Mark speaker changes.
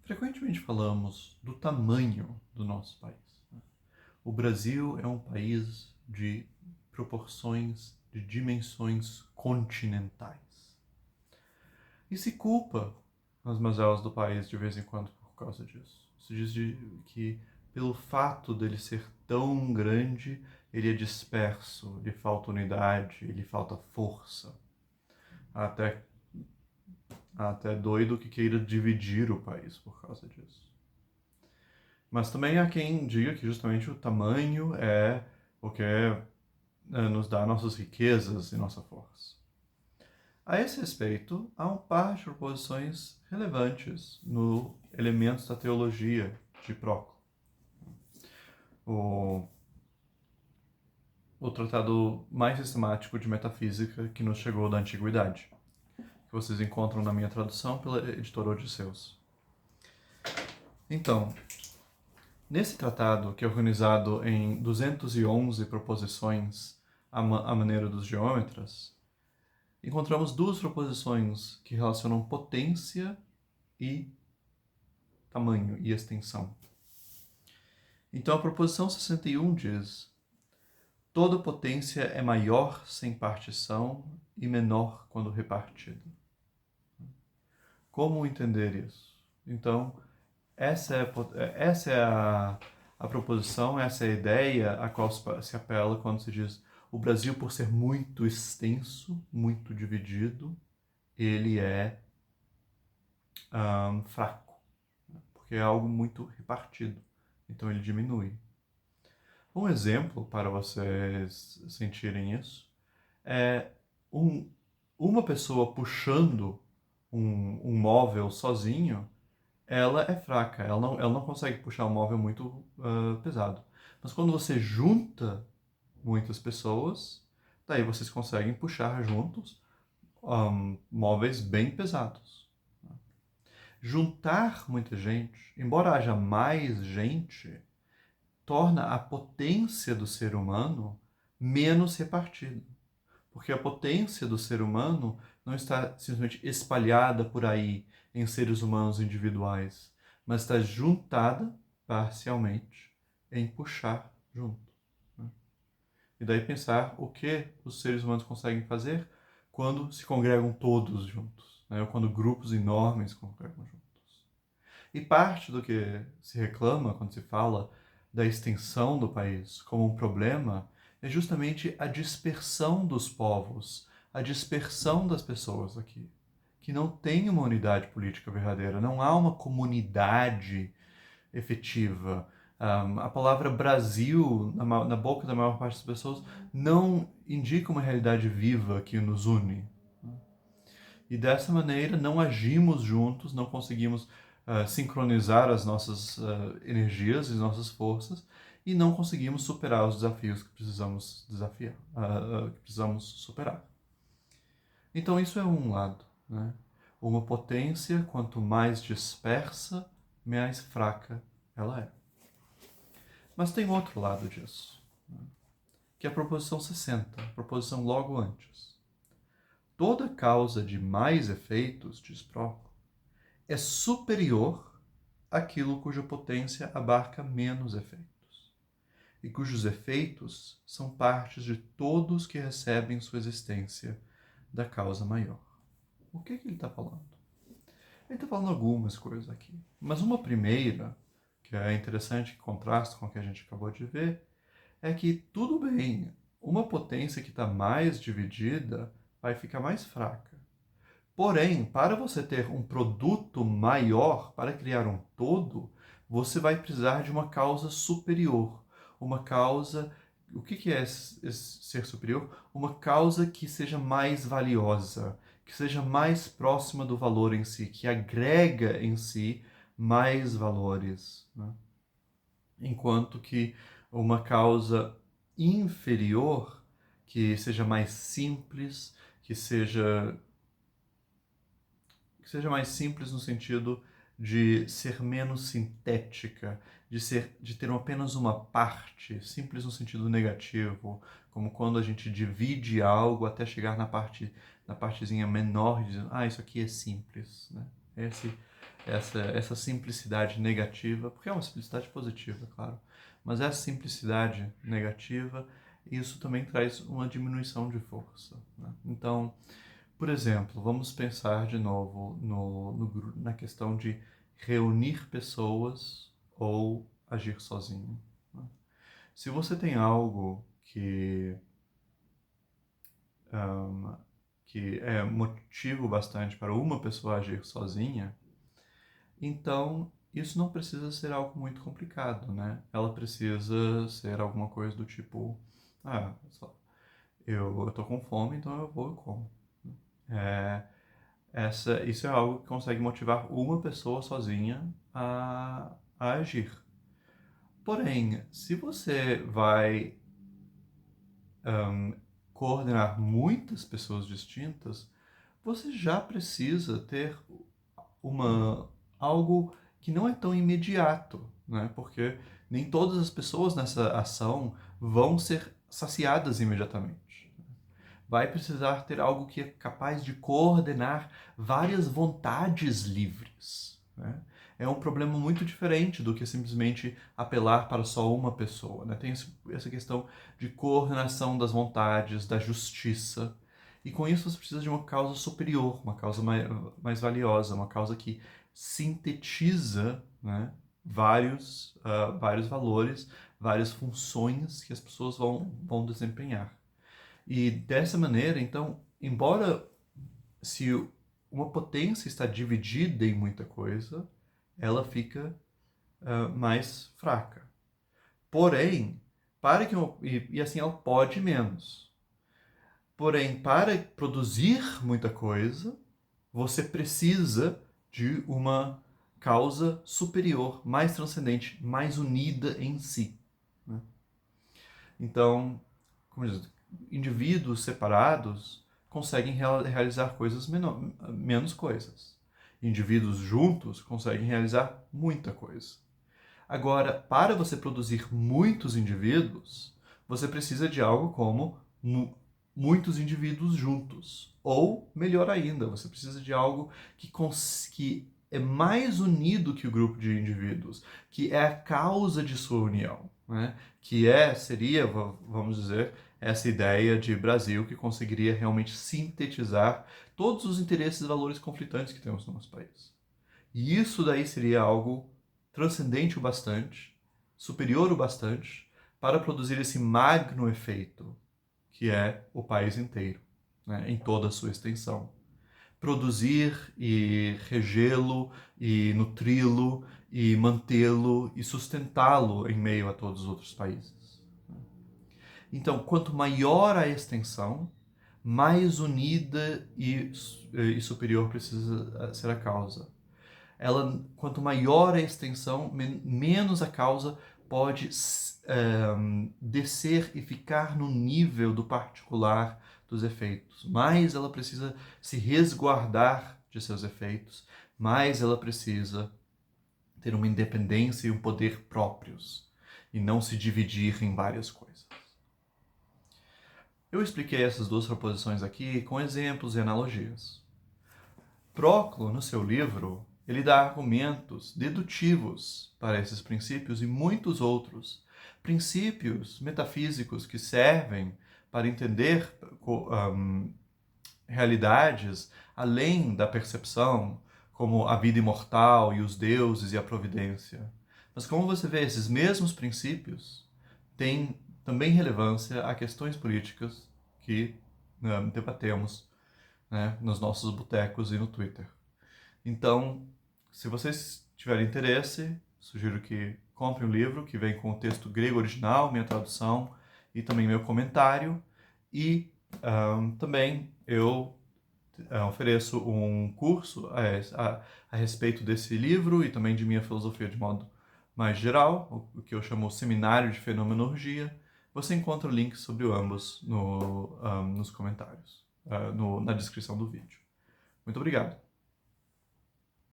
Speaker 1: Frequentemente falamos do tamanho do nosso país. O Brasil é um país de proporções, de dimensões continentais. E se culpa as mazelas do país de vez em quando por causa disso. Se diz que pelo fato dele ser tão grande, ele é disperso, lhe falta unidade, lhe falta força. Até doido que queira dividir o país por causa disso. Mas também há quem diga que justamente o tamanho é o que nos dá nossas riquezas e nossa força. A esse respeito, há um par de proposições relevantes no Elementos da Teologia de Proclo, o tratado mais sistemático de metafísica que nos chegou da Antiguidade, que vocês encontram na minha tradução pela editora Odisseus. Então, nesse tratado, que é organizado em 211 proposições à maneira dos geômetras, encontramos duas proposições que relacionam potência e tamanho e extensão. Então a proposição 61 diz: toda potência é maior sem partição e menor quando repartida. Como entender isso? Então, essa é a proposição, essa é a ideia a qual se apela quando se diz o Brasil, por ser muito extenso, muito dividido, ele é fraco, porque é algo muito repartido, então ele diminui. Um exemplo para vocês sentirem isso é uma pessoa puxando um móvel sozinho, ela é fraca, ela não consegue puxar um móvel muito pesado. Mas quando você junta muitas pessoas, daí vocês conseguem puxar juntos móveis bem pesados. Juntar muita gente, embora haja mais gente, torna a potência do ser humano menos repartida. Porque a potência do ser humano não está simplesmente espalhada por aí em seres humanos individuais, mas está juntada parcialmente em puxar junto. E daí pensar o que os seres humanos conseguem fazer quando se congregam todos juntos, ou quando grupos enormes se congregam juntos. E parte do que se reclama quando se fala da extensão do país como um problema é justamente a dispersão dos povos, a dispersão das pessoas aqui, que não tem uma unidade política verdadeira, não há uma comunidade efetiva. A palavra Brasil, na boca da maior parte das pessoas, não indica uma realidade viva que nos une. E dessa maneira não agimos juntos, não conseguimos sincronizar as nossas energias e nossas forças e não conseguimos superar os desafios que precisamos que precisamos superar. Então isso é um lado, né? Uma potência, quanto mais dispersa, mais fraca ela é. Mas tem outro lado disso, né? Que é a proposição 60, a proposição logo antes. Toda causa de mais efeitos, diz Proclo, é superior àquilo cuja potência abarca menos efeitos, e cujos efeitos são partes de todos que recebem sua existência da causa maior. O que ele está falando? Ele está falando algumas coisas aqui, mas uma primeira, que é interessante, que contrasta com o que a gente acabou de ver, é que tudo bem, uma potência que está mais dividida vai ficar mais fraca. Porém, para você ter um produto maior, para criar um todo, você vai precisar de uma causa superior. Uma causa. O que é ser superior? Uma causa que seja mais valiosa, que seja mais próxima do valor em si, que agrega em si mais valores, né? Enquanto que uma causa inferior, que seja mais simples, que seja mais simples no sentido de ser menos sintética, de ter apenas uma parte, simples no sentido negativo, como quando a gente divide algo até chegar na partezinha menor, dizendo, isso aqui é simples, né? essa simplicidade negativa, porque é uma simplicidade positiva, claro, mas essa simplicidade negativa, isso também traz uma diminuição de força, né? Então, por exemplo, vamos pensar de novo na questão de reunir pessoas ou agir sozinho, né? Se você tem algo que é motivo bastante para uma pessoa agir sozinha, então isso não precisa ser algo muito complicado, né? Ela precisa ser alguma coisa do tipo, eu tô com fome, então eu vou e como. É, isso é algo que consegue motivar uma pessoa sozinha a agir. Porém, se você vai coordenar muitas pessoas distintas, você já precisa ter algo que não é tão imediato, né? Porque nem todas as pessoas nessa ação vão ser saciadas imediatamente. Vai precisar ter algo que é capaz de coordenar várias vontades livres, né? É um problema muito diferente do que simplesmente apelar para só uma pessoa, né? Tem essa questão de coordenação das vontades, da justiça, e com isso você precisa de uma causa superior, uma causa mais valiosa, uma causa que sintetiza, né, vários valores, várias funções que as pessoas vão desempenhar. E dessa maneira, então, embora se uma potência está dividida em muita coisa, ela fica mais fraca. Porém, e assim ela pode menos. Porém, para produzir muita coisa, você precisa de uma causa superior, mais transcendente, mais unida em si, né? Então, como diz, indivíduos separados conseguem realizar menos coisas. Indivíduos juntos conseguem realizar muita coisa. Agora, para você produzir muitos indivíduos, você precisa de algo como muitos indivíduos juntos. Ou, melhor ainda, você precisa de algo que é mais unido que o grupo de indivíduos, que é a causa de sua união, né? Seria, vamos dizer, essa ideia de Brasil que conseguiria realmente sintetizar todos os interesses e valores conflitantes que temos no nosso país. E isso daí seria algo transcendente o bastante, superior o bastante, para produzir esse magno efeito, que é o país inteiro, né, em toda a sua extensão. Produzir e regê-lo, e nutri-lo, e mantê-lo, e sustentá-lo em meio a todos os outros países. Então, quanto maior a extensão, mais unida e superior precisa ser a causa. Quanto maior a extensão, menos a causa pode descer e ficar no nível do particular dos efeitos. Mais ela precisa se resguardar de seus efeitos, mais ela precisa ter uma independência e um poder próprios, e não se dividir em várias coisas. Eu expliquei essas duas proposições aqui com exemplos e analogias. Proclo, no seu livro, ele dá argumentos dedutivos para esses princípios e muitos outros. Princípios metafísicos que servem para entender realidades além da percepção, como a vida imortal e os deuses e a providência. Mas como você vê, esses mesmos princípios têm também relevância a questões políticas que debatemos, né, nos nossos botecos e no Twitter. Então, se vocês tiverem interesse, sugiro que comprem o livro, que vem com o texto grego original, minha tradução e também meu comentário. E também eu ofereço um curso a respeito desse livro e também de minha filosofia de modo mais geral, o que eu chamo Seminário de Fenomenologia. Você encontra o link sobre ambos nos comentários, na descrição do vídeo. Muito obrigado.